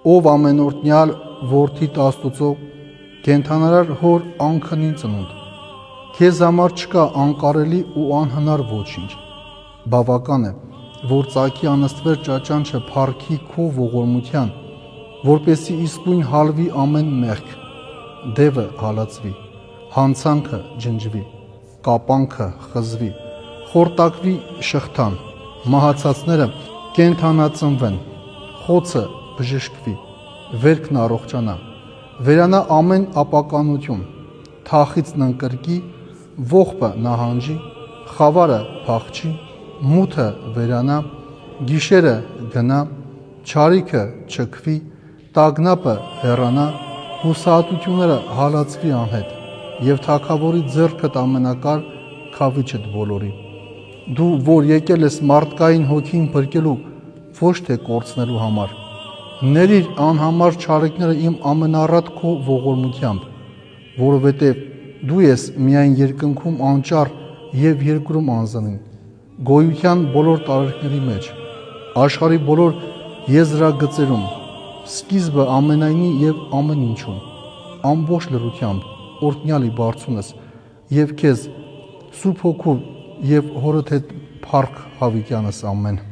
ով ամենօրտնյալ որդի Աստծո, կենդանարար հոր անքնին ծնունդ, քեզ համար չկա անկարելի ու անհնար ոչինչ, բավական է, որ ծագի անըստվեր ճաճանչը փառքի քո ողորմության, որպեսզի իսկույն հալվի ամեն մեղք, դևը հալածվի, հանցանքը ջնջվի, կապանքը խզվի, խորտակվի շղթան, մահացածները կենդանացնվեն, խոցը բժշկվի, վերքն առողջանա, վերանա ամեն ապականություն, թախիծն ընկրկի, ողբը նահանջի, խավարը փախչի, մութը վերանա, գիշերը գնա, չարիքը չքվի, տագնապը հեռանա, հուսահատությունները հալածվի անհետ, և թագավորի ձեռքդ ամենակար քավիչդ բոլորի։ Դու, որ եկել ես մարդկային հոգին փրկելու, ոչ թե կորցնելու համար, ներիր անհամար չարիքները իմ ամենառատ քո ողորմությամբ, որովհետև դու ես միայն երկնքում անճառ և երկրում անզնին, գոյության բոլոր տարերքների մեջ, աշխարհի բոլոր եզրագծերում, սկիզբը ամենայնի և ամեն ինչում, ամբողջ լռությամբ օրհնյալի բարձունս և քեզ Սուրբ Հոգու և Հորդ հետ փառք հավիտյանս ամեն։